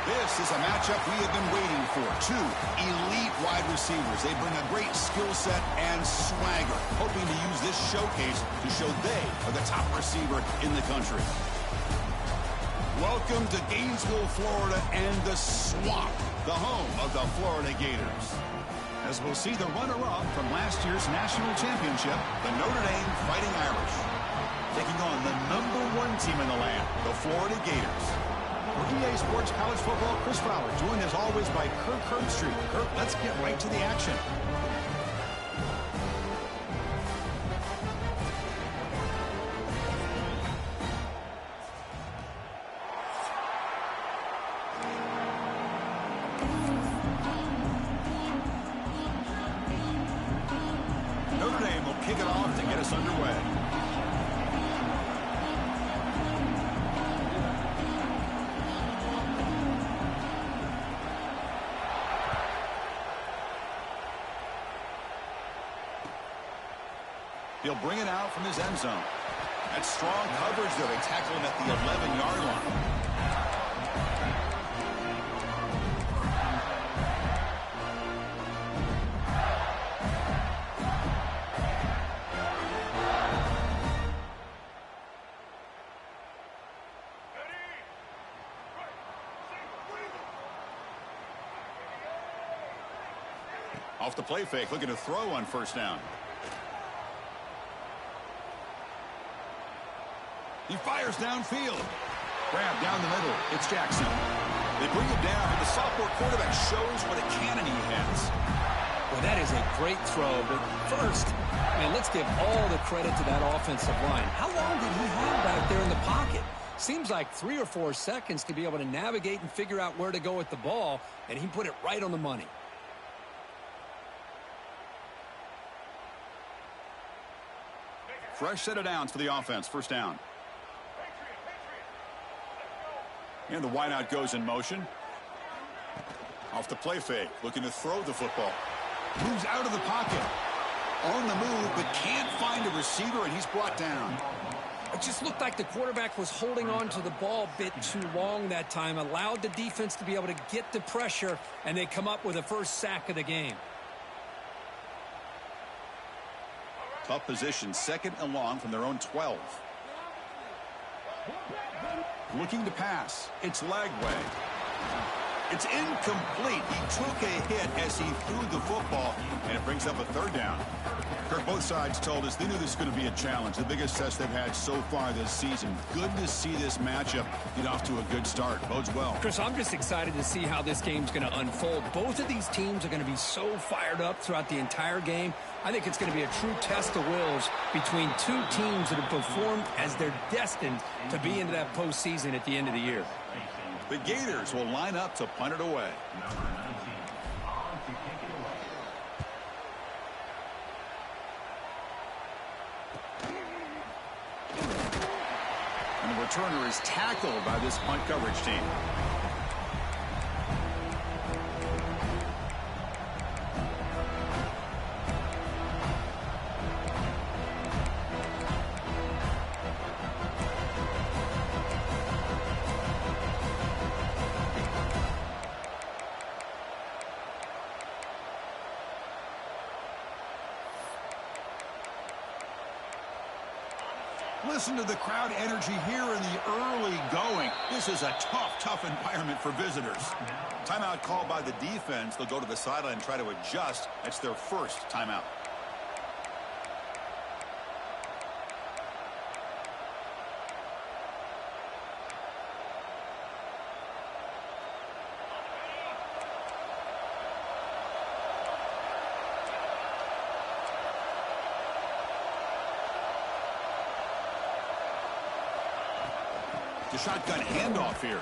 This is a matchup we have been waiting for. Two elite wide receivers. They bring a great skill set and swagger, hoping to use this showcase to show they are the top receiver in the country. Welcome to Gainesville, Florida, and the Swamp, the home of the Florida Gators. As we'll see the runner-up from last year's national championship, the Notre Dame Fighting Irish, taking on the #1 team in the land, the Florida Gators. For EA Sports College Football, Chris Fowler, joined as always by Kirk Herbstreit. Kirk, let's get right to the action. Notre Dame will kick it off to get us underway. He'll bring it out from his end zone. That's strong coverage there. They tackle him at the 11-yard line. Off the play fake, looking to throw on first down. He fires downfield. Grab down the middle. It's Jackson. They bring it down, and the sophomore quarterback shows what a cannon he has. Well, that is a great throw, but first, man, let's give all the credit to that offensive line. How long did he have back there in the pocket? Seems like 3 or 4 seconds to be able to navigate and figure out where to go with the ball, and he put it right on the money. Fresh set of downs for the offense. First down. And the wideout goes in motion. Off the play fake, looking to throw the football. Moves out of the pocket. On the move, but can't find a receiver, and he's brought down. It just looked like the quarterback was holding on to the ball a bit too long that time. Allowed the defense to be able to get the pressure, and they come up with the first sack of the game. Tough position, second and long from their own 12. Looking to pass. It's Lagway. It's incomplete. He took a hit as he threw the football, and it brings up a third down. Kirk, both sides told us they knew this was going to be a challenge, the biggest test they've had so far this season. Good to see this matchup get off to a good start. Bodes well. Chris, I'm just excited to see how this game's going to unfold. Both of these teams are going to be so fired up throughout the entire game. I think it's going to be a true test of wills between two teams that have performed as they're destined to be into that postseason at the end of the year. The Gators will line up to punt it away. And the returner is tackled by this punt coverage team. Listen to the crowd energy here in the early going. This is a tough environment for visitors. Timeout called by the defense. They'll go to the sideline and try to adjust. That's their first timeout. The shotgun handoff here.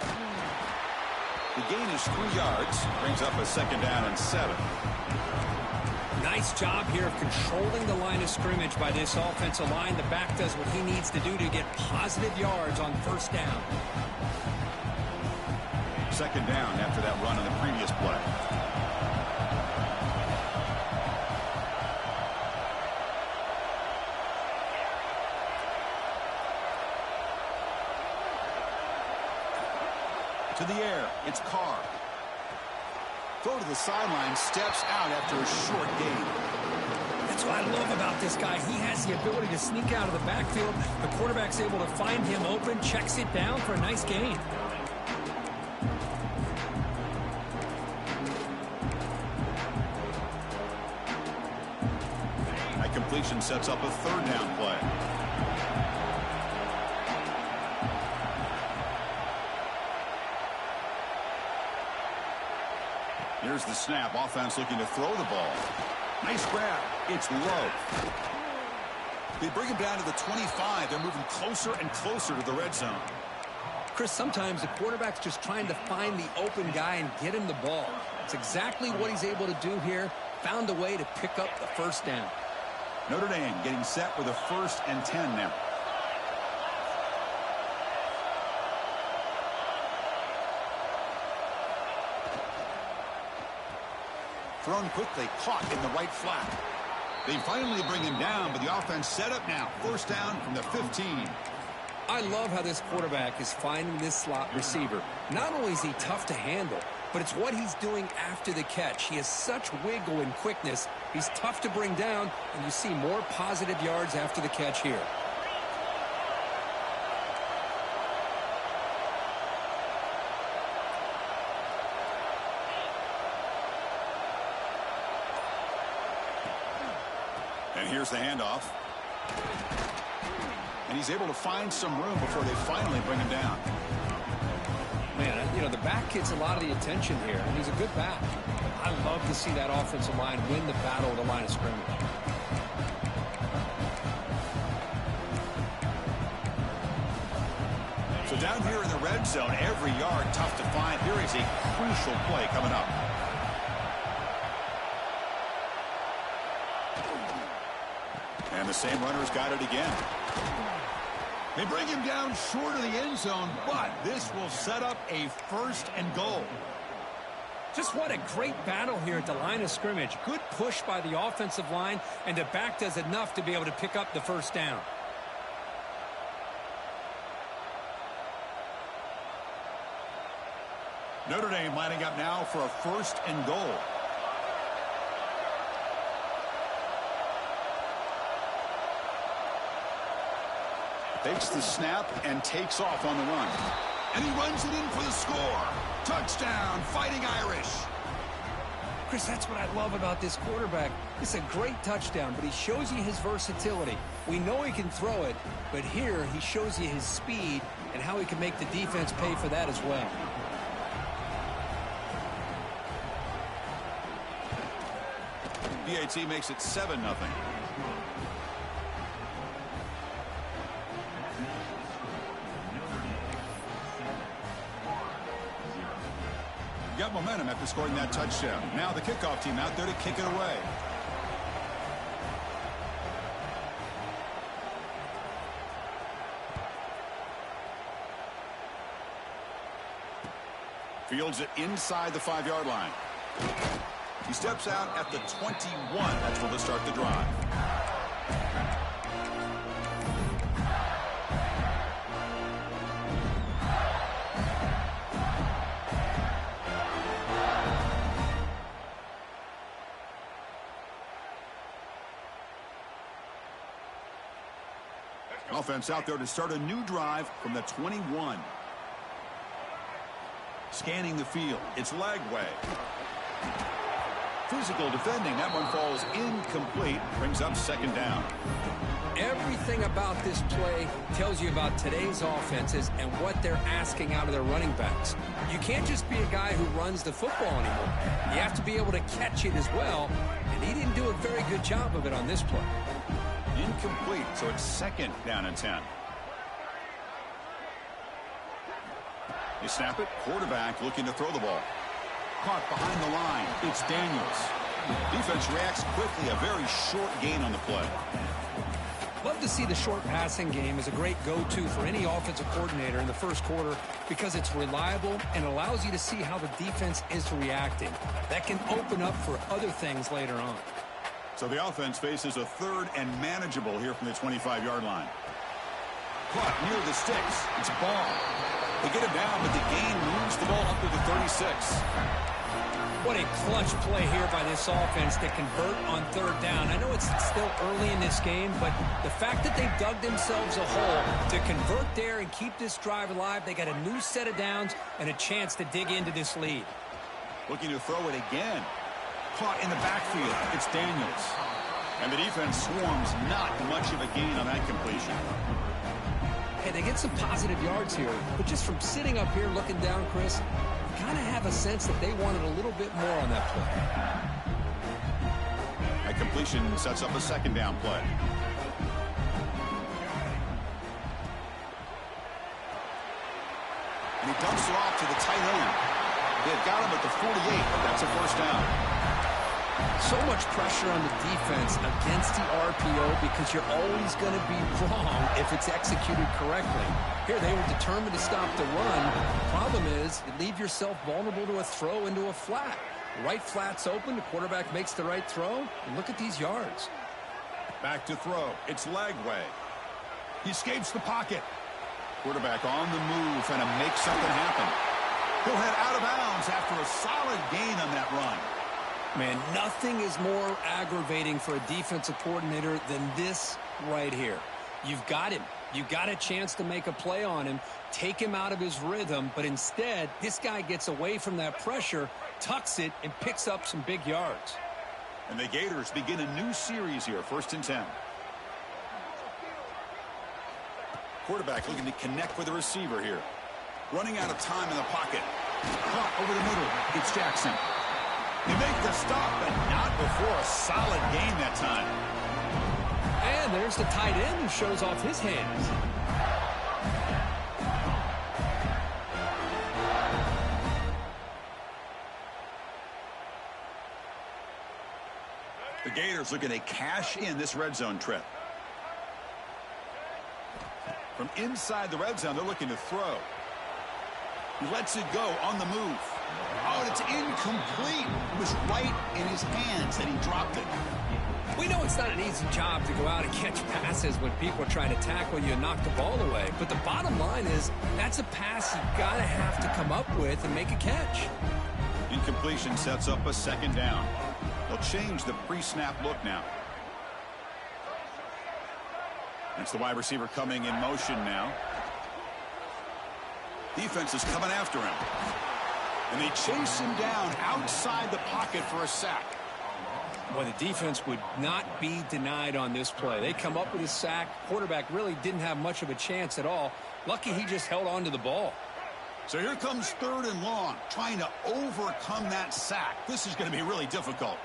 The gain is 3 yards. Brings up a second down and 7. Nice job here of controlling the line of scrimmage by this offensive line. The back does what he needs to do to get positive yards on first down. Second down after that run on the previous play. To the air. It's Carr. Throw to the sideline. Steps out after a short gain. That's what I love about this guy. He has the ability to sneak out of the backfield. The quarterback's able to find him open, checks it down for a nice gain. That completion sets up a third down play. Here's the snap. Offense looking to throw the ball. Nice grab. It's low. They bring him down to the 25. They're moving closer and closer to the red zone. Chris, sometimes the quarterback's just trying to find the open guy and get him the ball. It's exactly what he's able to do here. Found a way to pick up the first down. Notre Dame getting set with a 1st and 10 now. Thrown quickly, caught in the right flat. They finally bring him down, but the offense set up now. 1st down from the 15. I love how this quarterback is finding this slot receiver. Not only is he tough to handle, but it's what he's doing after the catch. He has such wiggle and quickness. He's tough to bring down, and you see more positive yards after the catch here. And here's the handoff. And he's able to find some room before they finally bring him down. Man, you know, the back gets a lot of the attention here, and he's a good back. I love to see that offensive line win the battle at the line of scrimmage. So down here in the red zone, every yard tough to find. Here is a crucial play coming up. And the same runner's got it again. They bring him down short of the end zone, but this will set up a 1st and goal. Just what a great battle here at the line of scrimmage. Good push by the offensive line, and the back does enough to be able to pick up the 1st down. Notre Dame lining up now for a 1st and goal. Takes the snap and takes off on the run. And he runs it in for the score. Touchdown, Fighting Irish. Chris, that's what I love about this quarterback. It's a great touchdown, but he shows you his versatility. We know he can throw it, but here he shows you his speed and how he can make the defense pay for that as well. PAT makes it 7-0. Got momentum after scoring that touchdown. Now the kickoff team out there to kick it away. Fields it inside the 5-yard line. He steps out at the 21. That's where they'll start the drive. Offense out there to start a new drive from the 21. Scanning the field. It's Lagway. Physical defending. That one falls incomplete. Brings up 2nd down. Everything about this play tells you about today's offenses and what they're asking out of their running backs. You can't just be a guy who runs the football anymore. You have to be able to catch it as well, and he didn't do a very good job of it on this play. Incomplete, so it's 2nd down and 10. You snap it. Quarterback looking to throw the ball. Caught behind the line. It's Daniels. Defense reacts quickly. A very short gain on the play. Love to see the short passing game as a great go-to for any offensive coordinator in the first quarter because it's reliable and allows you to see how the defense is reacting. That can open up for other things later on. So the offense faces a 3rd and manageable here from the 25-yard line. Caught near the sticks. It's a ball. They get him down, but the gain moves the ball up to the 36. What a clutch play here by this offense to convert on third down. I know it's still early in this game, but the fact that they've dug themselves a hole to convert there and keep this drive alive, they got a new set of downs and a chance to dig into this lead. Looking to throw it again. Caught in the backfield. It's Daniels. And the defense swarms, not much of a gain on that completion. Hey, they get some positive yards here, but just from sitting up here looking down, Chris, you kind of have a sense that they wanted a little bit more on that play. That completion sets up a second down play. And he dumps it off to the tight end. They've got him at the 48, but that's a first down. So much pressure on the defense against the RPO because you're always going to be wrong if it's executed correctly. Here, they were determined to stop the run. Problem is, you leave yourself vulnerable to a throw into a flat. The right flat's open, the quarterback makes the right throw, and look at these yards. Back to throw. It's Lagway. He escapes the pocket. Quarterback on the move, trying to make something happen. He'll head out of bounds after a solid gain on that run. Man, nothing is more aggravating for a defensive coordinator than this right here. You've got him. You got a chance to make a play on him, take him out of his rhythm, but instead, this guy gets away from that pressure, tucks it, and picks up some big yards. And the Gators begin a new series here, 1st and 10. Quarterback looking to connect with the receiver here. Running out of time in the pocket. Caught over the middle. It's Jackson. They make the stop, but not before a solid gain that time. And there's the tight end who shows off his hands. The Gators looking to cash in this red zone trip. From inside the red zone, they're looking to throw. He lets it go on the move. Oh, and it's incomplete. It was right in his hands and he dropped it. We know it's not an easy job to go out and catch passes when people are trying to tackle you and knock the ball away. But the bottom line is that's a pass you got to have to come up with and make a catch. Incompletion sets up a second down. They'll change the pre-snap look now. That's the wide receiver coming in motion now. Defense is coming after him. And they chase him down outside the pocket for a sack. Well, the defense would not be denied on this play. They come up with a sack. Quarterback really didn't have much of a chance at all. Lucky he just held on to the ball. So here comes 3rd and long, trying to overcome that sack. This is going to be really difficult.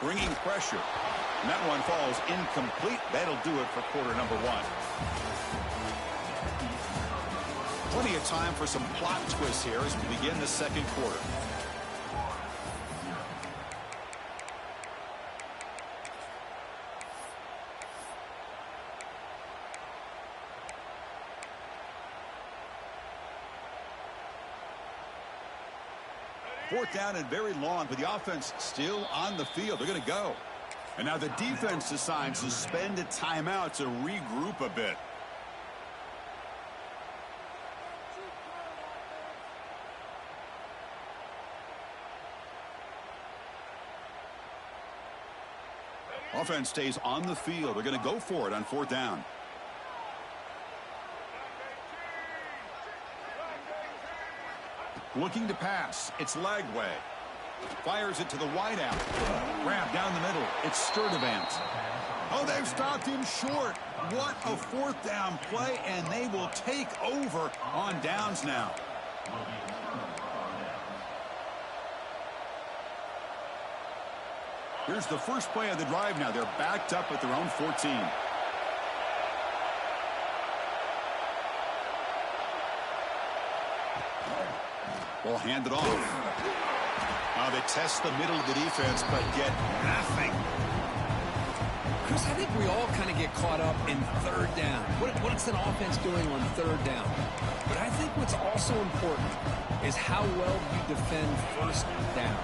Bringing pressure. And that one falls incomplete. That'll do it for quarter number 1. Plenty of time for some plot twists here as we begin the second quarter. Fourth down and very long, but the offense still on the field. They're going to go. And now the defense decides to spend a timeout to regroup a bit. Offense stays on the field. They're going to go for it on 4th down. Looking to pass. It's Lagway. Fires it to the wideout. Grab down the middle. It's Sturdivant. Oh, they've stopped him short. What a 4th down play, and they will take over on downs now. Here's the first play of the drive now. They're backed up at their own 14. Ball handed off. Now they test the middle of the defense, but get nothing. Chris, I think we all kind of get caught up in third down. What's an offense doing on third down? But I think what's also important is how well you defend first down.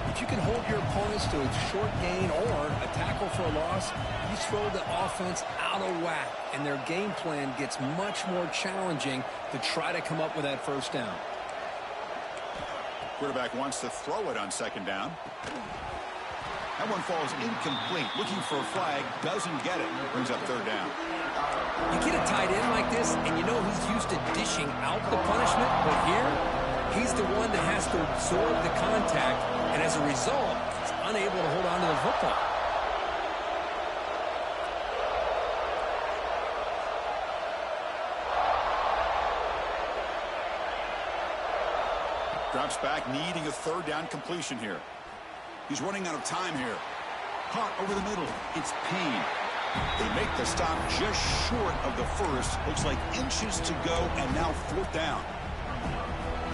If you can hold your opponents to a short gain or a tackle for a loss, you throw the offense out of whack, and their game plan gets much more challenging to try to come up with that first down. Quarterback wants to throw it on second down. That one falls incomplete. Looking for a flag, doesn't get it. Brings up third down. You get a tight end like this, and you know he's used to dishing out the punishment, but here, he's the one that has to absorb the contact, and as a result, he's unable to hold on to the football. Drops back, needing a third down completion here. He's running out of time here. Caught over the middle. It's Payne. They make the stop just short of the first. Looks like inches to go, and now fourth down.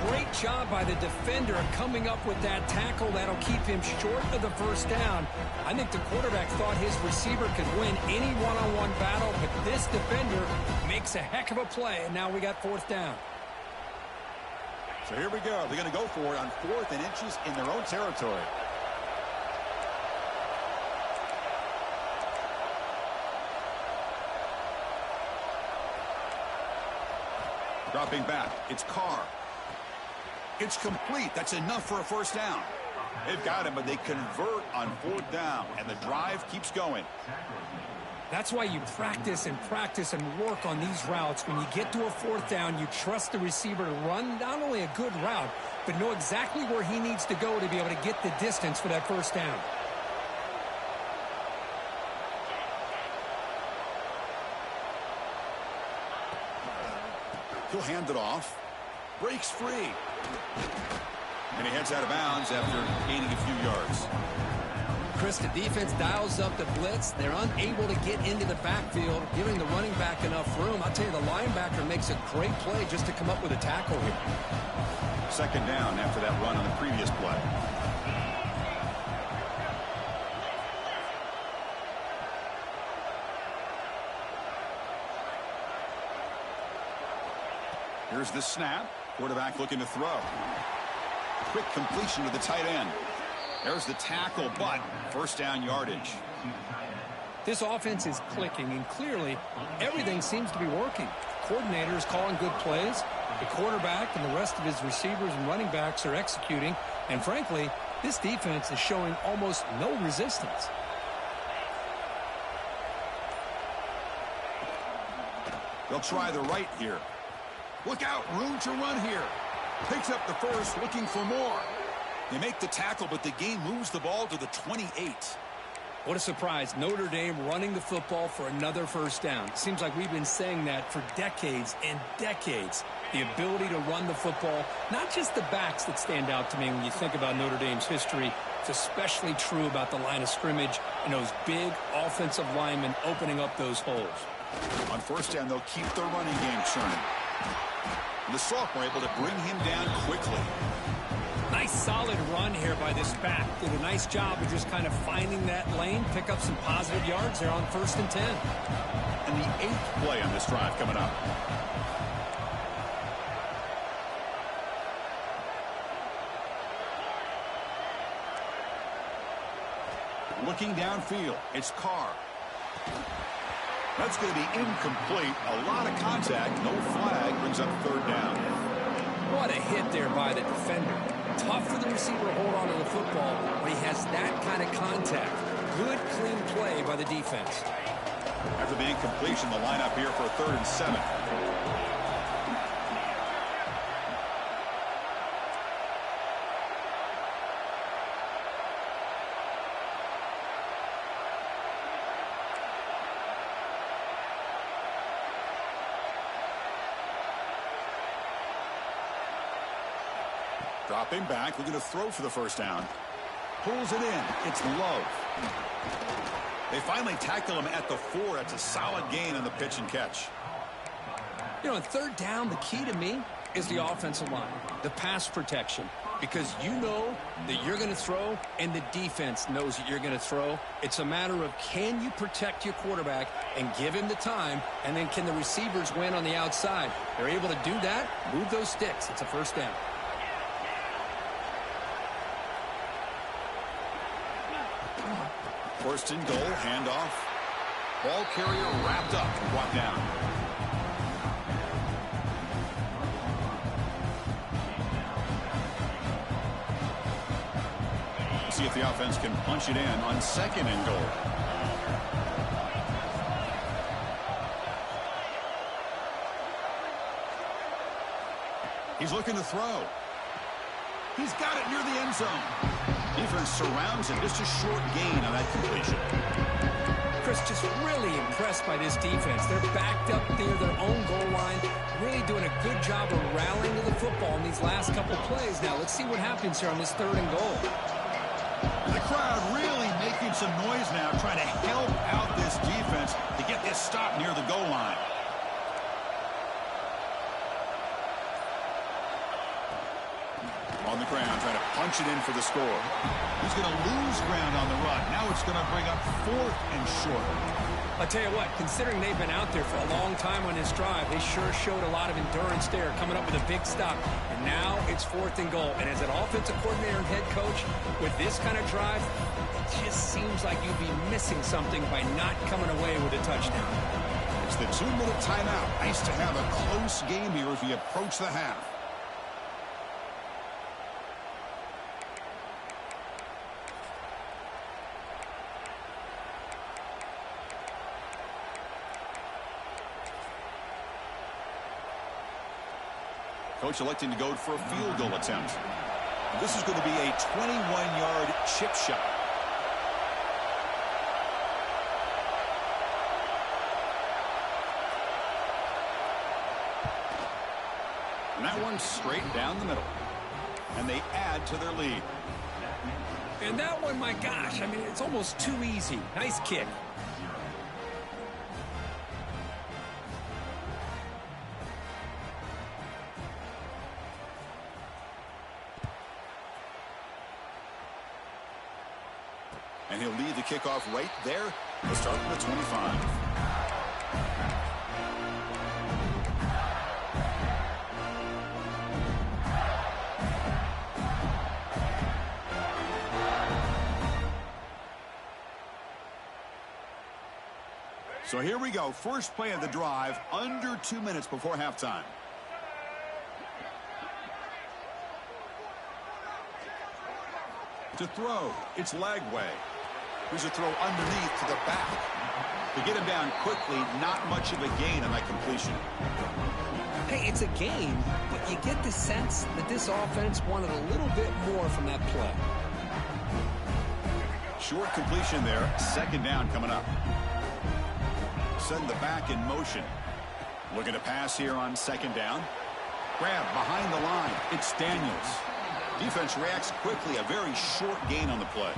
Great job by the defender coming up with that tackle that'll keep him short of the first down. I think the quarterback thought his receiver could win any one-on-one battle, but this defender makes a heck of a play, and now we got fourth down. So here we go. They're going to go for it on 4th and inches in their own territory. Dropping back. It's Carr. It's complete. That's enough for a first down. They've got him, but they convert on 4th down, and the drive keeps going. That's why you practice and work on these routes. When you get to a 4th down, you trust the receiver to run not only a good route, but know exactly where he needs to go to be able to get the distance for that first down. He'll hand it off. Breaks free. And he heads out of bounds after gaining a few yards. Chris, the defense dials up the blitz. They're unable to get into the backfield, giving the running back enough room. I'll tell you, the linebacker makes a great play just to come up with a tackle here. Second down after that run on the previous play. Here's the snap. Quarterback looking to throw. Quick completion to the tight end. There's the tackle, but first down yardage. This offense is clicking, and clearly everything seems to be working. The coordinator is calling good plays. The quarterback and the rest of his receivers and running backs are executing. And frankly, this defense is showing almost no resistance. They'll try the right here. Look out, room to run here. Picks up the first, looking for more. They make the tackle, but the game moves the ball to the 28. What a surprise. Notre Dame running the football for another first down. Seems like we've been saying that for decades and decades. The ability to run the football, not just the backs that stand out to me when you think about Notre Dame's history. It's especially true about the line of scrimmage and those big offensive linemen opening up those holes. On first down, they'll keep their running game churning. And the sophomore able to bring him down quickly. Nice solid run here by this back. Did a nice job of just kind of finding that lane, pick up some positive yards there on 1st and 10. And the 8th play on this drive coming up. Looking downfield, it's Carr. That's going to be incomplete. A lot of contact. No flag. Brings up third down. What a hit there by the defender. Tough for the receiver to hold on to the football when he has that kind of contact. Good, clean play by the defense. After the incompletion, the lineup here for a 3rd and 7. Dropping back, looking to throw for the first down. Pulls it in. It's Love. They finally tackle him at the 4. That's a solid gain on the pitch and catch. You know, on 3rd down, the key to me is the offensive line, the pass protection. because you know that you're going to throw and the defense knows that you're going to throw. It's a matter of can you protect your quarterback and give him the time, and then can the receivers win on the outside? They're able to do that, move those sticks. It's a first down. First and goal, handoff. Ball carrier wrapped up and brought down. See if the offense can punch it in on second and goal. He's looking to throw. He's got it near the end zone. Defense surrounds him. Just a short gain on that completion. Chris, just really impressed by this defense. They're backed up near their own goal line, really doing a good job of rallying to the football in these last couple plays. Now, let's see what happens here on this third and goal. The crowd really making some noise now, trying to help out this defense to get this stop near the goal line. On the ground, trying to punch it in for the score. He's going to lose ground on the run. Now it's going to bring up fourth and short. I'll tell you what, considering they've been out there for a long time on this drive, they sure showed a lot of endurance there, coming up with a big stop. And now it's fourth and goal. And as an offensive coordinator and head coach, with this kind of drive, it just seems like you'd be missing something by not coming away with a touchdown. It's the 2-minute timeout. Nice to have a close game here as we approach the half. Coach electing to go for a field goal attempt. This is going to be a 21-yard chip shot. And that one's straight down the middle. And they add to their lead. And that one, my gosh, I mean, it's almost too easy. Nice kick. And he'll lead the kickoff right there. He'll start from the 25. So here we go. First play of the drive, under 2 minutes before halftime. To throw, it's Lagway. Here's a throw underneath to the back. To get him down quickly, not much of a gain on that completion. Hey, it's a gain, but you get the sense that this offense wanted a little bit more from that play. Short completion there. Second down coming up. Send the back in motion. Looking to pass here on second down. Grab behind the line. It's Daniels. Defense reacts quickly. A very short gain on the play.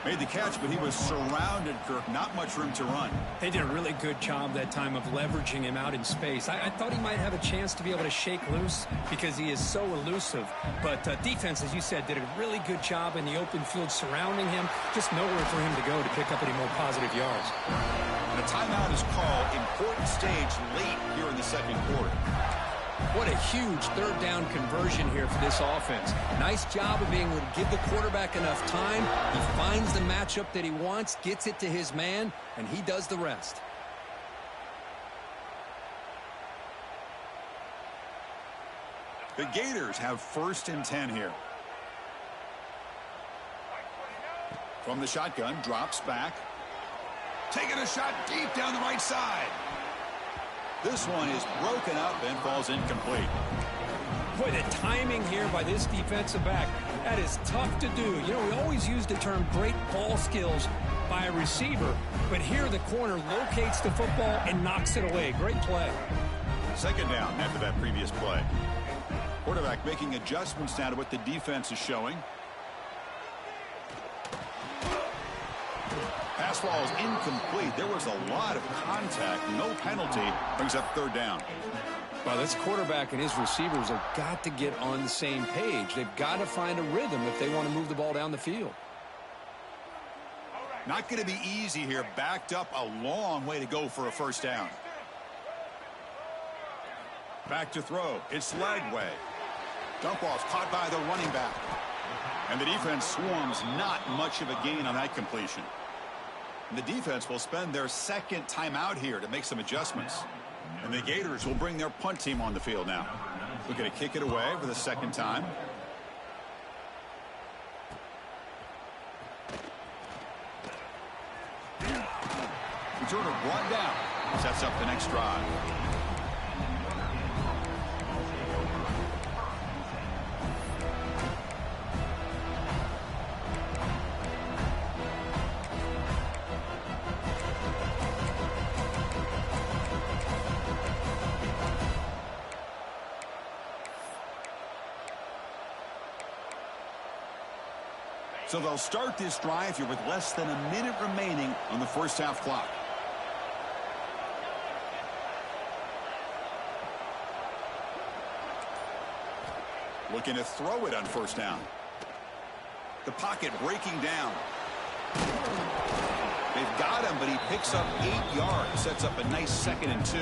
Made the catch, but he was surrounded, Kirk. Not much room to run. They did a really good job that time of leveraging him out in space. I thought he might have a chance to be able to shake loose because he is so elusive. But defense, as you said, did a really good job in the open field surrounding him. Just nowhere for him to go to pick up any more positive yards. And a timeout is called. Important stage late here in the second quarter. What a huge third down conversion here for this offense. Nice job of being able to give the quarterback enough time. He finds the matchup that he wants, gets it to his man, and he does the rest. The Gators have first and 10 here. From the shotgun, drops back. Taking a shot deep down the right side. This one is broken up and falls incomplete. Boy, the timing here by this defensive back, that is tough to do. You know, we always use the term great ball skills by a receiver, but here the corner locates the football and knocks it away. Great play. Second down after that previous play. Quarterback making adjustments now to what the defense is showing. Pass ball is incomplete. There was a lot of contact. No penalty. Brings up third down. Well, this quarterback and his receivers have got to get on the same page. They've got to find a rhythm if they want to move the ball down the field. Not going to be easy here. Backed up a long way to go for a first down. Back to throw. It's leg way. Dump off caught by the running back. And the defense swarms. Not much of a gain on that completion. And the defense will spend their second timeout here to make some adjustments. And the Gators will bring their punt team on the field now. Looking to kick it away for the second time. Returner brought down. Sets up the next drive. So they'll start this drive here with less than a minute remaining on the first half clock. Looking to throw it on first down. The pocket breaking down. They've got him, but he picks up 8 yards. Sets up a nice 2nd and 2.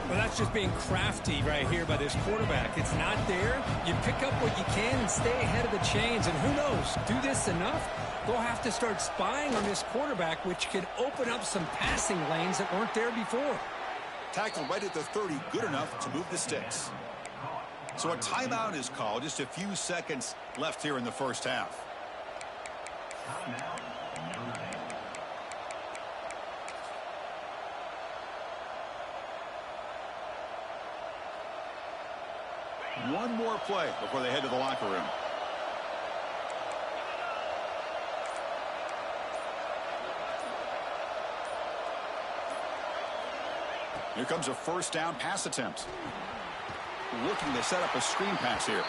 Well, that's just being crafty right here by this quarterback. It's not there. You pick up what you can and stay ahead of the chains. And who knows, do this enough, they'll have to start spying on this quarterback, which could open up some passing lanes that weren't there before. Tackled right at the 30, good enough to move the sticks. So a timeout is called. Just a few seconds left here in the first half. One more play before they head to the locker room. Here comes a first down pass attempt. Looking to set up a screen pass here.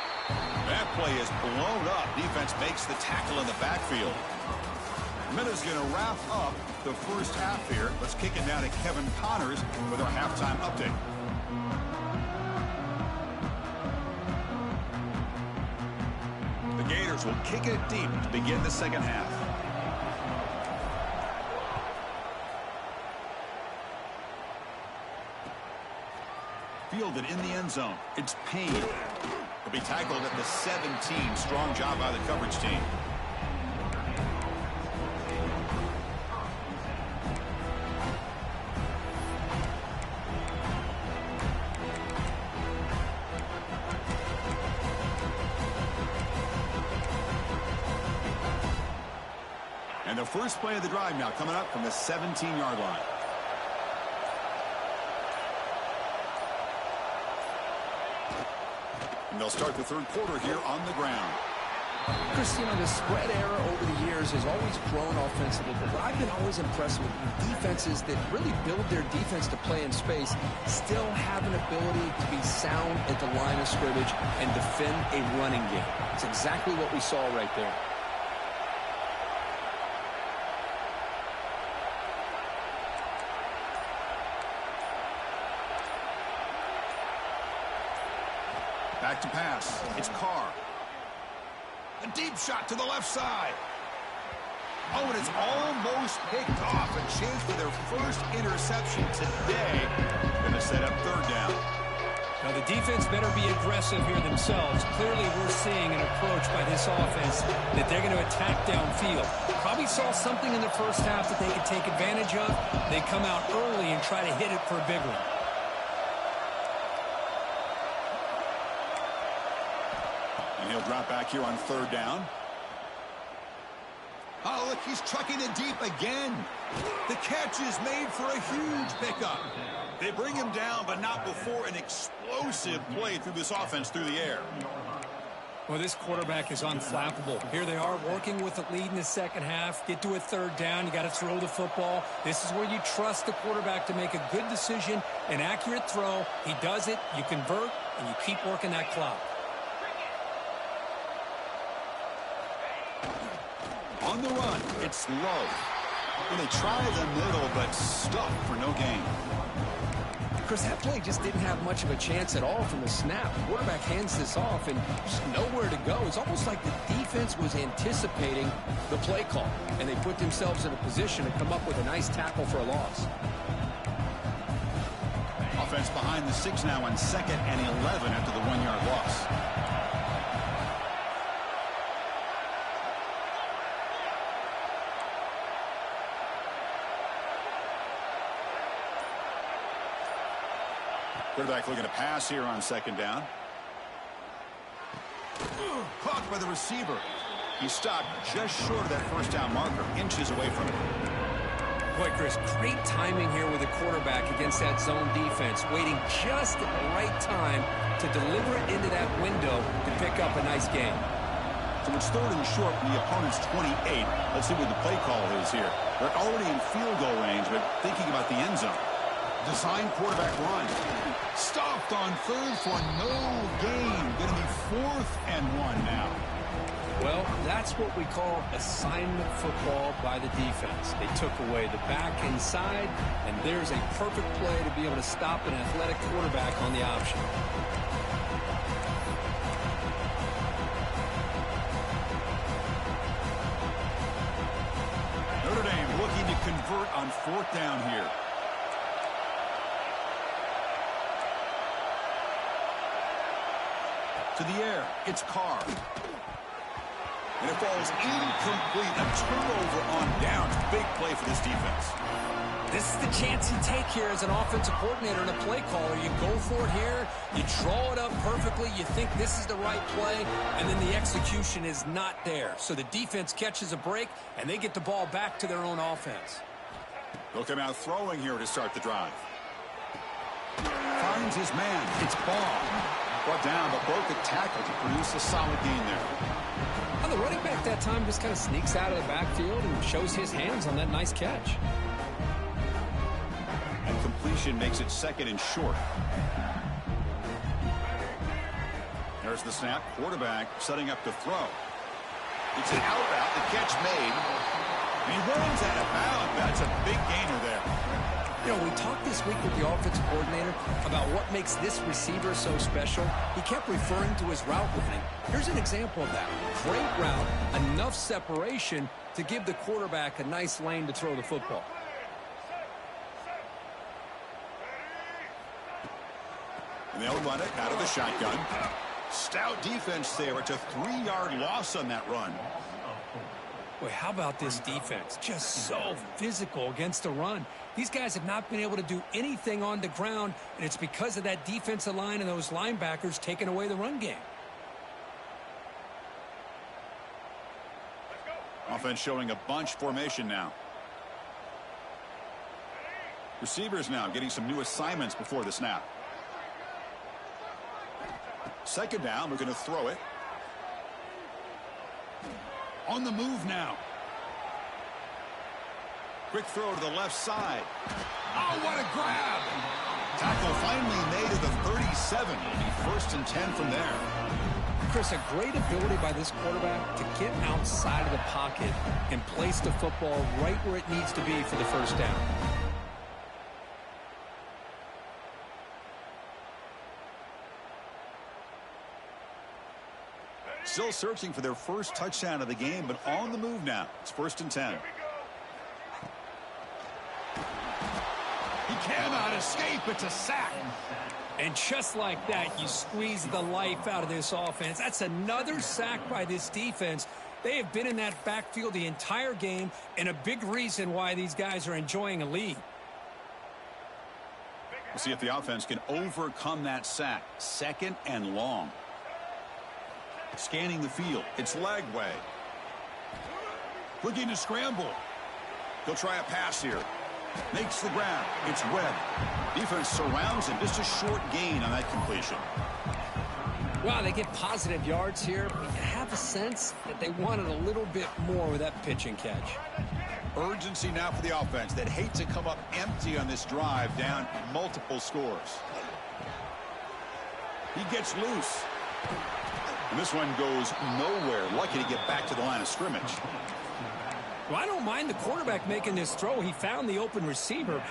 That play is blown up. Defense makes the tackle in the backfield. Minutes going to wrap up the first half here. Let's kick it down to Kevin Connors with our halftime update. The Gators will kick it deep to begin the second half. Fielded in the end zone. It's Payne. He'll be tackled at the 17. Strong job by the coverage team. And the first play of the drive now coming up from the 17-yard line. And they'll start the third quarter here on the ground. Chris, you know, the spread era over the years has always grown offensively, but I've been always impressed with defenses that really build their defense to play in space, still have an ability to be sound at the line of scrimmage and defend a running game. It's exactly what we saw right there. Back to pass. It's Carr. A deep shot to the left side. Oh, and it's almost picked off. A chance for their first interception today. Going to set up third down. Now, the defense better be aggressive here themselves. Clearly, we're seeing an approach by this offense that they're going to attack downfield. Probably saw something in the first half that they could take advantage of. They come out early and try to hit it for a big one. And he'll drop back here on third down. Oh, look, he's trucking it deep again. The catch is made for a huge pickup. They bring him down, but not before an explosive play through this offense through the air. Well, this quarterback is unflappable. Here they are working with the lead in the second half. Get to a third down. You got to throw the football. This is where you trust the quarterback to make a good decision, an accurate throw. He does it, you convert, and you keep working that clock. On the run, it's low. And they try the middle, but stuck for no gain. Chris, that play just didn't have much of a chance at all from the snap. Quarterback hands this off and just nowhere to go. It's almost like the defense was anticipating the play call, and they put themselves in a position to come up with a nice tackle for a loss. Offense behind the 6 now on 2nd and 11 after the 1-yard loss. Quarterback looking to pass here on 2nd down. Caught by the receiver. He stopped just short of that first down marker, inches away from it. Boy, Chris, great timing here with the quarterback against that zone defense, waiting just at the right time to deliver it into that window to pick up a nice gain. So it's 3rd and short from the opponent's 28. Let's see what the play call is here. They're already in field goal range, but thinking about the end zone. Design quarterback run. Stopped on 3rd for no gain. Going to be 4th and 1 now. Well, that's what we call assignment football by the defense. They took away the back inside, and there's a perfect play to be able to stop an athletic quarterback on the option. Notre Dame looking to convert on 4th down here. To the air, it's Carr. And it falls incomplete. A turnover on downs. Big play for this defense. This is the chance you take here as an offensive coordinator and a play caller. You go for it here. You draw it up perfectly. You think this is the right play, and then the execution is not there. So the defense catches a break, and they get the ball back to their own offense. They'll come out throwing here to start the drive. Finds his man. It's Ball. Brought down, but broke the tackle to produce a solid gain there. And the running back that time just kind of sneaks out of the backfield and shows his hands on that nice catch. And completion makes it 2nd and short. There's the snap. Quarterback setting up to throw. It's an out route. The catch made. And he runs out of bounds. That's a big gainer there. You know, we talked this week with the offensive coordinator about what makes this receiver so special. He kept referring to his route running. Here's an example of that. Great route, enough separation to give the quarterback a nice lane to throw the football. And they'll run it out of the shotgun. Stout defense there. It's a 3-yard loss on that run. Boy, how about this defense? Just so physical against the run. These guys have not been able to do anything on the ground, and it's because of that defensive line and those linebackers taking away the run game. Offense showing a bunch formation now. Receivers now getting some new assignments before the snap. 2nd down, we're going to throw it. On the move now. Quick throw to the left side. Oh, what a grab! Tackle finally made at the 37. It'll be 1st and 10 from there. Chris, a great ability by this quarterback to get outside of the pocket and place the football right where it needs to be for the 1st down. Still searching for their first touchdown of the game, but on the move now. It's 1st and 10. He cannot escape. It's a sack. And just like that, you squeeze the life out of this offense. That's another sack by this defense. They have been in that backfield the entire game, and a big reason why these guys are enjoying a lead. We'll see if the offense can overcome that sack. 2nd and long. Scanning the field. It's leg way. Looking to scramble. He'll try a pass here. Makes the grab. It's Webb. Defense surrounds him. Just a short gain on that completion. Wow, they get positive yards here, but you have a sense that they wanted a little bit more with that pitch and catch. Urgency now for the offense that hate to come up empty on this drive, down multiple scores. He gets loose. And this one goes nowhere. Lucky to get back to the line of scrimmage. Well, I don't mind the quarterback making this throw. He found the open receiver.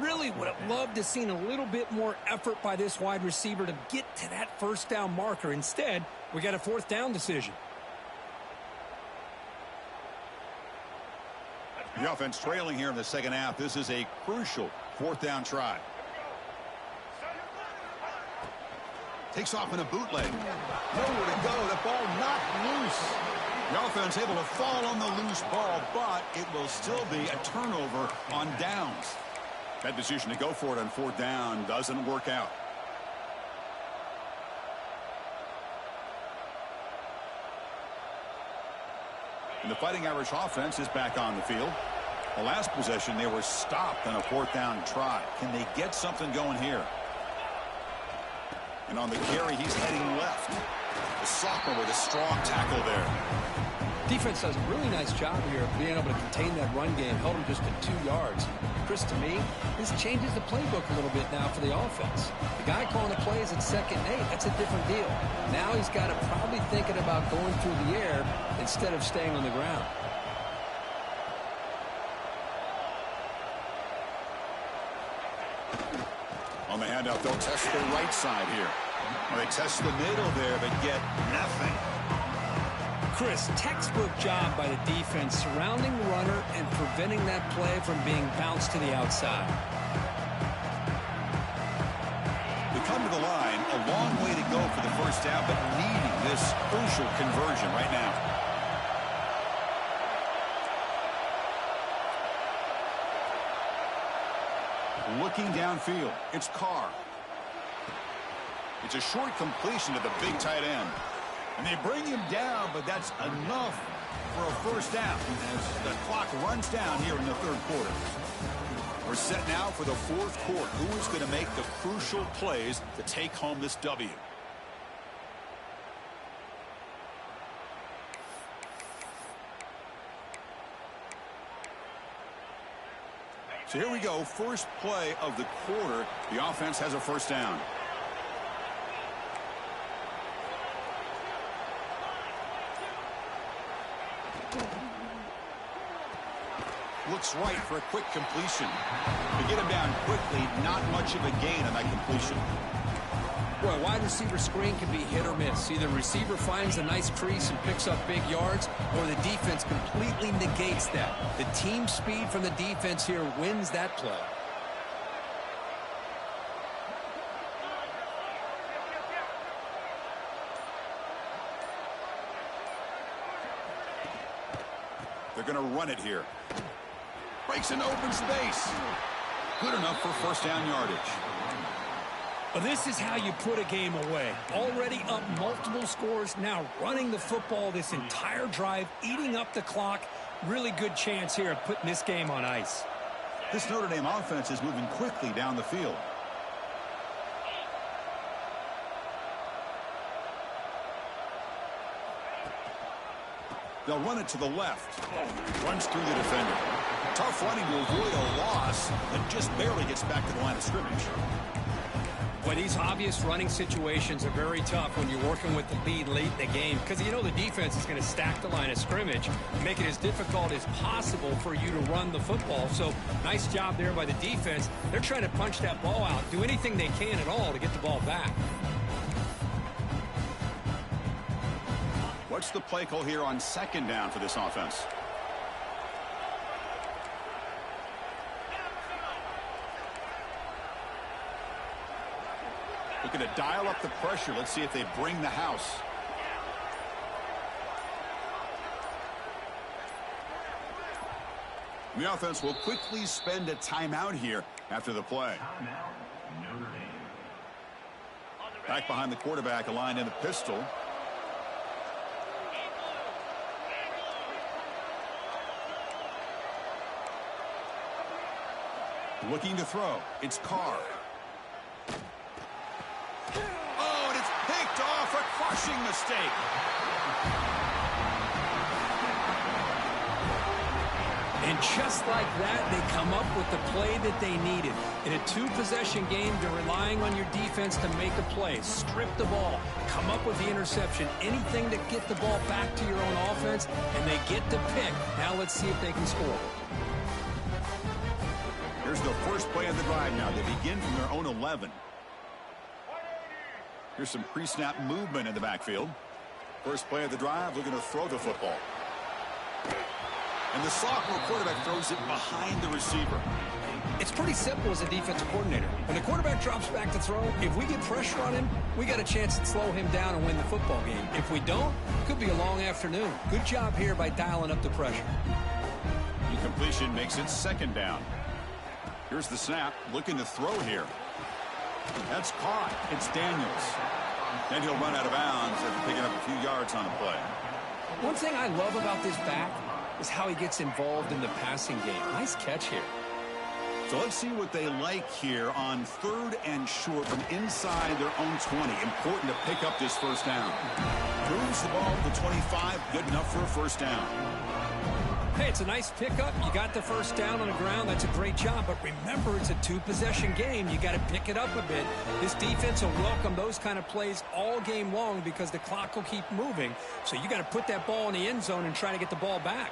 Really would have loved to have seen a little bit more effort by this wide receiver to get to that first down marker. Instead, we got a fourth down decision. The offense trailing here in the second half. This is a crucial fourth down try. Takes off in a bootleg. Nowhere to go. The ball knocked loose. The offense able to fall on the loose ball, but it will still be a turnover on downs. That decision to go for it on fourth down doesn't work out. And the Fighting Irish offense is back on the field. The last possession, they were stopped on a fourth down try. Can they get something going here? And on the carry, he's heading left. The sophomore with a strong tackle there. Defense does a really nice job here of being able to contain that run game. Held him just at 2 yards. Chris, to me, this changes the playbook a little bit now for the offense. The guy calling the plays at 2nd and 8, that's a different deal. Now he's got to probably thinking about going through the air instead of staying on the ground. On the handout, they'll test the right side here. Or they test the middle there, but get nothing. Chris, textbook job by the defense surrounding the runner and preventing that play from being bounced to the outside. They come to the line, a long way to go for the first down, but needing this crucial conversion right now. Looking downfield, it's Carr. It's a short completion to the big tight end. And they bring him down, but that's enough for a first down as the clock runs down here in the third quarter. We're set now for the fourth quarter. Who is going to make the crucial plays to take home this W? So here we go. First play of the quarter. The offense has a first down. Looks right for a quick completion. To get him down quickly, not much of a gain on that completion. Boy, wide receiver screen can be hit or miss. Either receiver finds a nice crease and picks up big yards, or the defense completely negates that. The team speed from the defense here wins that play. They're going to run it here. Breaks into open space. Good enough for first down yardage. Well, this is how you put a game away. Already up multiple scores, now running the football this entire drive, eating up the clock. Really good chance here of putting this game on ice. This Notre Dame offense is moving quickly down the field. They'll run it to the left. Runs through the defender. Tough running to avoid a loss, but just barely gets back to the line of scrimmage. Well, these obvious running situations are very tough when you're working with the lead late in the game because you know the defense is going to stack the line of scrimmage, make it as difficult as possible for you to run the football. So nice job there by the defense. They're trying to punch that ball out, do anything they can at all to get the ball back. What's the play call here on second down for this offense? Looking to dial up the pressure. Let's see if they bring the house. The offense will quickly spend a timeout here after the play. Back behind the quarterback, aligned in the pistol. Looking to throw. It's Carr. Oh, and it's picked off. A crushing mistake. And just like that, they come up with the play that they needed. In a two-possession game, you're relying on your defense to make a play. Strip the ball. Come up with the interception. Anything to get the ball back to your own offense, and they get to pick. Now let's see if they can score. Here's the first play of the drive now. They begin from their own 11. Here's some pre-snap movement in the backfield. First play of the drive, looking to throw the football. And the sophomore quarterback throws it behind the receiver. It's pretty simple as a defensive coordinator. When the quarterback drops back to throw, if we get pressure on him, we got a chance to slow him down and win the football game. If we don't, it could be a long afternoon. Good job here by dialing up the pressure. Incompletion makes it second down. Here's the snap, looking to throw here. That's caught. It's Daniels. And he'll run out of bounds after picking up a few yards on the play. One thing I love about this back is how he gets involved in the passing game. Nice catch here. So let's see what they like here on 3rd and short from inside their own 20. Important to pick up this first down. Moves the ball to 25. Good enough for a first down. Hey, it's a nice pickup. You got the first down on the ground. That's a great job. But remember, it's a 2-possession game. You got to pick it up a bit. This defense will welcome those kind of plays all game long because the clock will keep moving. So you got to put that ball in the end zone and try to get the ball back.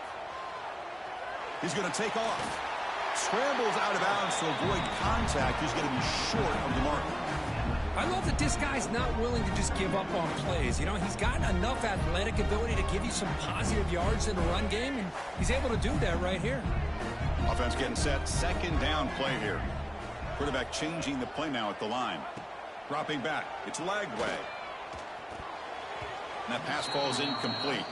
He's going to take off. Scrambles out of bounds to avoid contact. He's going to be short of the mark. I love that this guy's not willing to just give up on plays. You know, he's got enough athletic ability to give you some positive yards in the run game, and he's able to do that right here. Offense getting set. Second down play here. Quarterback changing the play now at the line. Dropping back. It's Lagway. And that pass falls incomplete.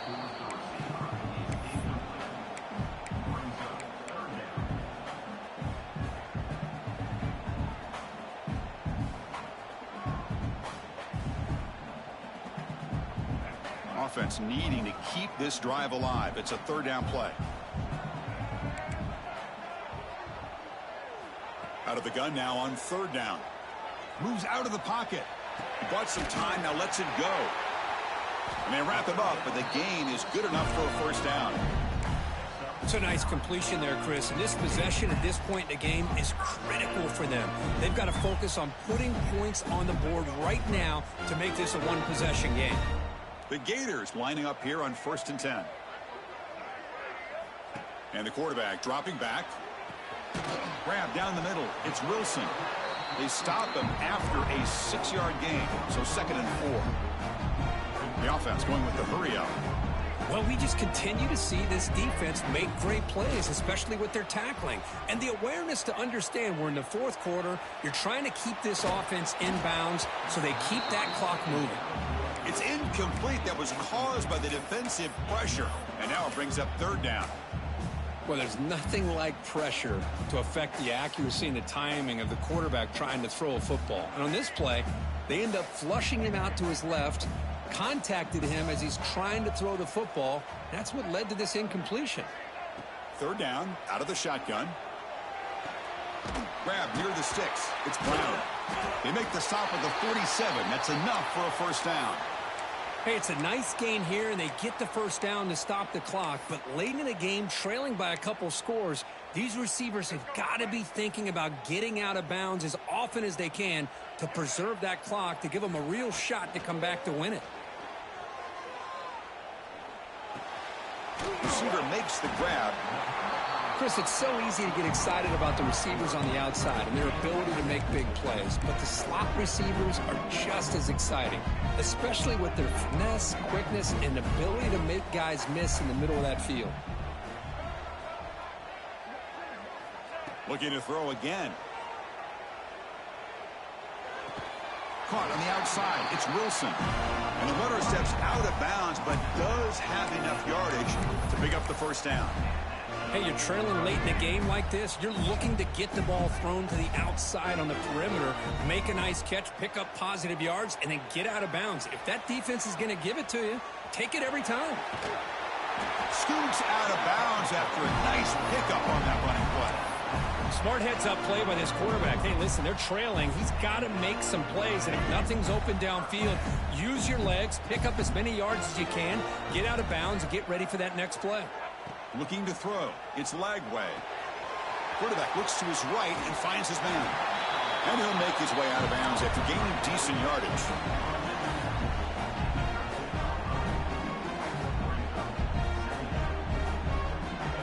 Offense needing to keep this drive alive. It's a 3rd down play. Out of the gun now on 3rd down. Moves out of the pocket. He bought some time, now lets it go. And they wrap him up, but the gain is good enough for a first down. It's a nice completion there, Chris. And this possession at this point in the game is critical for them. They've got to focus on putting points on the board right now to make this a 1-possession game. The Gators lining up here on 1st and 10. And the quarterback dropping back. Grab down the middle. It's Wilson. They stop him after a 6-yard gain. So 2nd and 4. The offense going with the hurry up. Well, we just continue to see this defense make great plays, especially with their tackling. And the awareness to understand we're in the 4th quarter. You're trying to keep this offense in bounds so they keep that clock moving. It's incomplete. That was caused by the defensive pressure. And now it brings up 3rd down. Well, there's nothing like pressure to affect the accuracy and the timing of the quarterback trying to throw a football. And on this play, they end up flushing him out to his left, contacted him as he's trying to throw the football. That's what led to this incompletion. 3rd down, out of the shotgun. Grab near the sticks. It's Brown. They make the stop at the 47. That's enough for a first down. Hey, it's a nice gain here, and they get the first down to stop the clock. But late in the game, trailing by a couple scores, these receivers have got to be thinking about getting out of bounds as often as they can to preserve that clock, to give them a real shot to come back to win it. Receiver makes the grab. Chris, it's so easy to get excited about the receivers on the outside and their ability to make big plays, but the slot receivers are just as exciting, especially with their finesse, quickness, and ability to make guys miss in the middle of that field. Looking to throw again. Caught on the outside. It's Wilson. And the runner steps out of bounds, but does have enough yardage to pick up the first down. Hey, you're trailing late in a game like this. You're looking to get the ball thrown to the outside on the perimeter, make a nice catch, pick up positive yards, and then get out of bounds. If that defense is going to give it to you, take it every time. Scoots out of bounds after a nice pickup on that running play. Smart heads-up play by this quarterback. Hey, listen, they're trailing. He's got to make some plays, and if nothing's open downfield, use your legs, pick up as many yards as you can, get out of bounds, and get ready for that next play. Looking to throw. It's Lagway. Quarterback looks to his right and finds his man. And he'll make his way out of bounds after gaining decent yardage.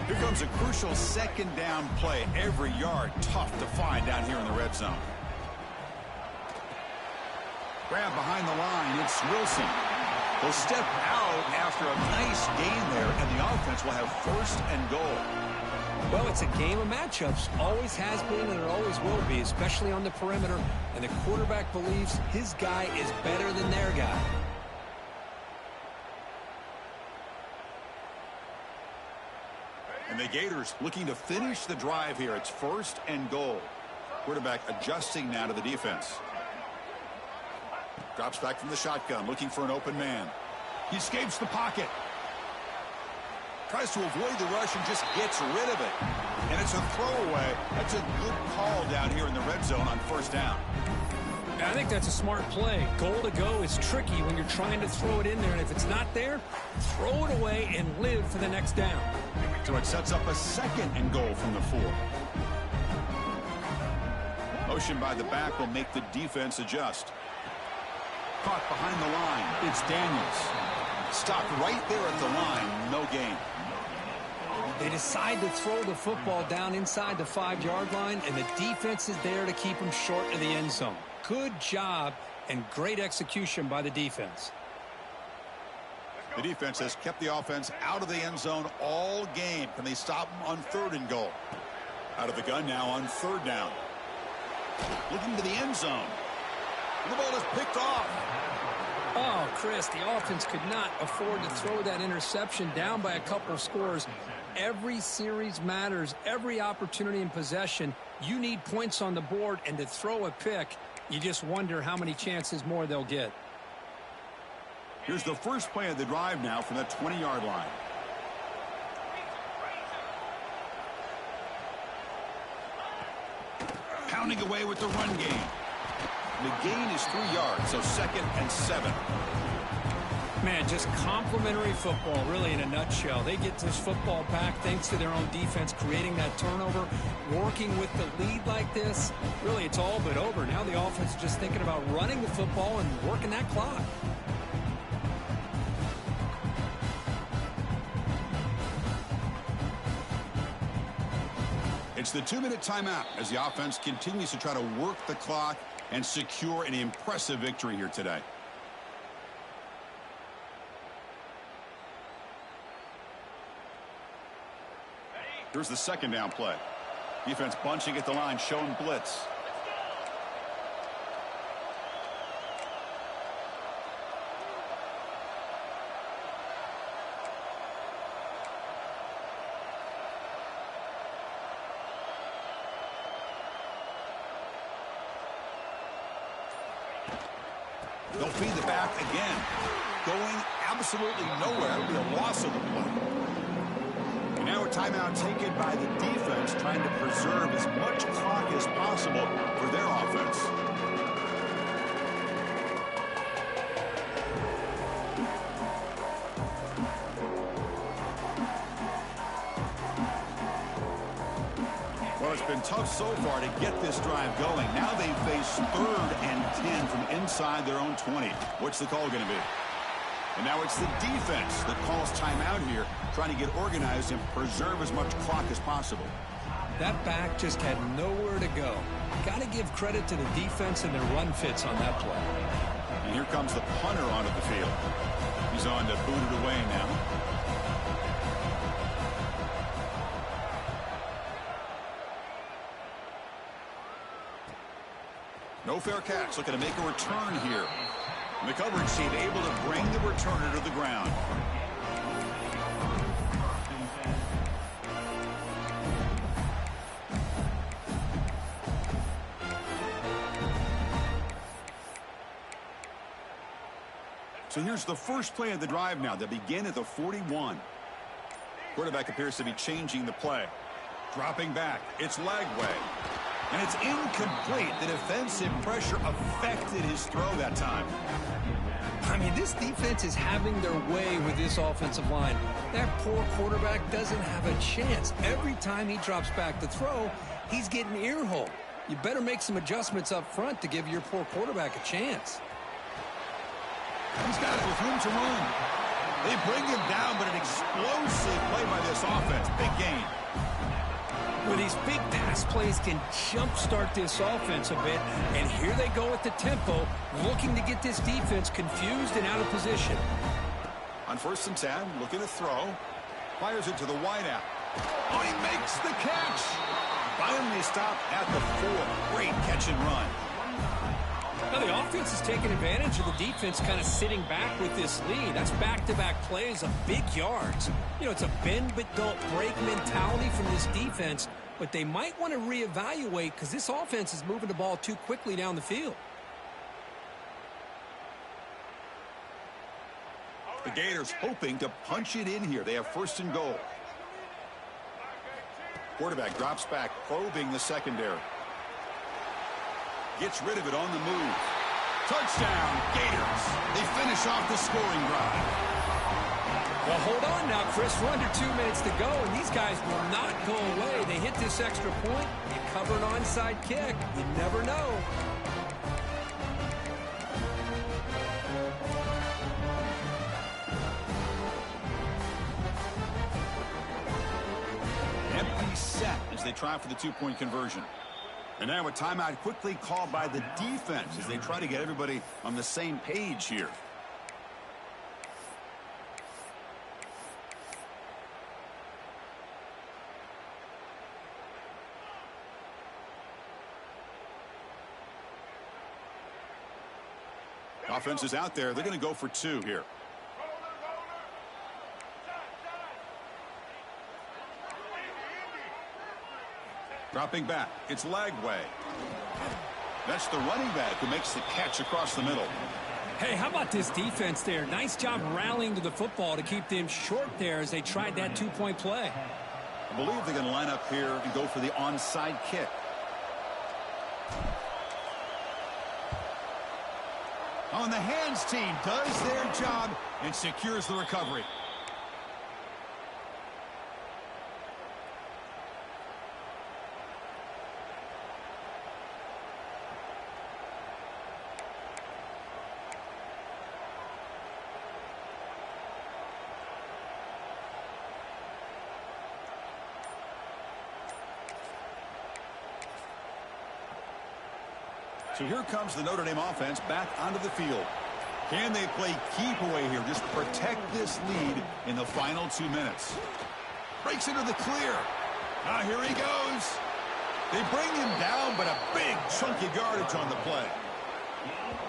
Here comes a crucial second down play. Every yard tough to find down here in the red zone. Grab behind the line. It's Wilson. He'll step out after a nice gain there, and the offense will have first and goal. Well, it's a game of matchups. Always has been, and it always will be, especially on the perimeter. And the quarterback believes his guy is better than their guy. And the Gators looking to finish the drive here. It's first and goal. Quarterback adjusting now to the defense. Drops back from the shotgun, looking for an open man. He escapes the pocket. Tries to avoid the rush and just gets rid of it. And it's a throwaway. That's a good call down here in the red zone on first down. I think that's a smart play. Goal to go is tricky when you're trying to throw it in there. And if it's not there, throw it away and live for the next down. So it sets up a second and goal from the 4. Motion by the back will make the defense adjust. Caught behind the line. It's Daniels. Stopped right there at the line. No gain. They decide to throw the football down inside the 5-yard line, and the defense is there to keep them short of the end zone. Good job and great execution by the defense. The defense has kept the offense out of the end zone all game. Can they stop them on 3rd and goal? Out of the gun now on 3rd down. Looking to the end zone. The ball is picked off. Oh, Chris, the offense could not afford to throw that interception down by a couple of scores. Every series matters. Every opportunity in possession, you need points on the board, and to throw a pick, you just wonder how many chances more they'll get. Here's the first play of the drive now from that 20-yard line. Pounding away with the run game. The gain is 3 yards, so 2nd and 7. Man, just complimentary football, really, in a nutshell. They get this football back thanks to their own defense, creating that turnover, working with the lead like this. Really, it's all but over. Now the offense is just thinking about running the football and working that clock. It's the 2-minute timeout as the offense continues to try to work the clock and secure an impressive victory here today. Here's the second down play. Defense bunching at the line, showing blitz. They'll feed the back again. Going absolutely nowhere. It'll be a loss of the play. And now a timeout taken by the defense, trying to preserve as much clock as possible for their offense. Well, it's been tough so far to get this drive going. Now they face 3rd and 10 from inside their own 20. What's the call going to be? And now it's the defense that calls timeout here, trying to get organized and preserve as much clock as possible. That back just had nowhere to go. Got to give credit to the defense and their run fits on that play. And here comes the punter onto the field. He's on to boot it away now. No fair catch. Looking to make a return here. And the coverage team able to bring the returner to the ground. So here's the first play of the drive now. They begin at the 41. Quarterback appears to be changing the play. Dropping back. It's Lagway. And it's incomplete. The defensive pressure affected his throw that time. I mean, this defense is having their way with this offensive line. That poor quarterback doesn't have a chance. Every time he drops back to throw, he's getting earholed. You better make some adjustments up front to give your poor quarterback a chance. He's got it with room to run. They bring him down, but an explosive play by this offense. Big gain. Well, these big pass plays can jumpstart this offense a bit, and here they go at the tempo, looking to get this defense confused and out of position. On 1st and 10, looking to throw. Fires it to the wideout. Oh, he makes the catch. Finally stopped at the 4. Great catch and run. Now, the offense is taking advantage of the defense kind of sitting back with this lead. That's back-to-back plays of big yards. You know, it's a bend-but-don't-break mentality from this defense, but they might want to reevaluate because this offense is moving the ball too quickly down the field. The Gators hoping to punch it in here. They have 1st and goal. Quarterback drops back, probing the secondary. Gets rid of it on the move. Touchdown, Gators. They finish off the scoring drive. Well, hold on now, Chris. We're under 2 minutes to go, and these guys will not go away. They hit this extra point. You cover an onside kick. You never know. Empty set as they try for the 2-point conversion. And now a timeout quickly called by the defense as they try to get everybody on the same page here. Offense is out there. They're going to go for 2 here. Dropping back. It's Lagway. That's the running back who makes the catch across the middle. Hey, how about this defense there? Nice job rallying to the football to keep them short there as they tried that 2-point play. I believe they're going to line up here and go for the onside kick. On the hands team does their job and secures the recovery. So here comes the Notre Dame offense back onto the field. Can they play keep away here? Just protect this lead in the final 2 minutes. Breaks into the clear. Now here he goes. They bring him down, but a big chunky yardage on the play.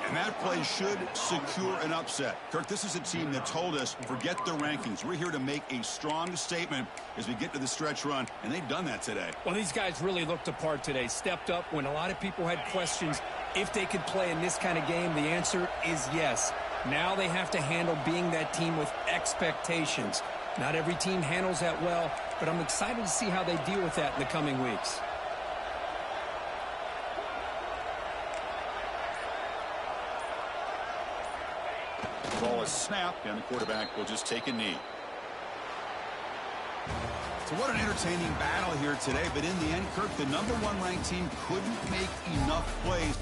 And that play should secure an upset. Kirk, this is a team that told us, forget the rankings. We're here to make a strong statement as we get to the stretch run, and they've done that today. Well, these guys really looked apart today. Stepped up when a lot of people had questions if they could play in this kind of game. The answer is yes. Now they have to handle being that team with expectations. Not every team handles that well, but I'm excited to see how they deal with that in the coming weeks. Ball is snapped, and the quarterback will just take a knee. So what an entertaining battle here today, but in the end, Kirk, the #1 ranked team couldn't make enough plays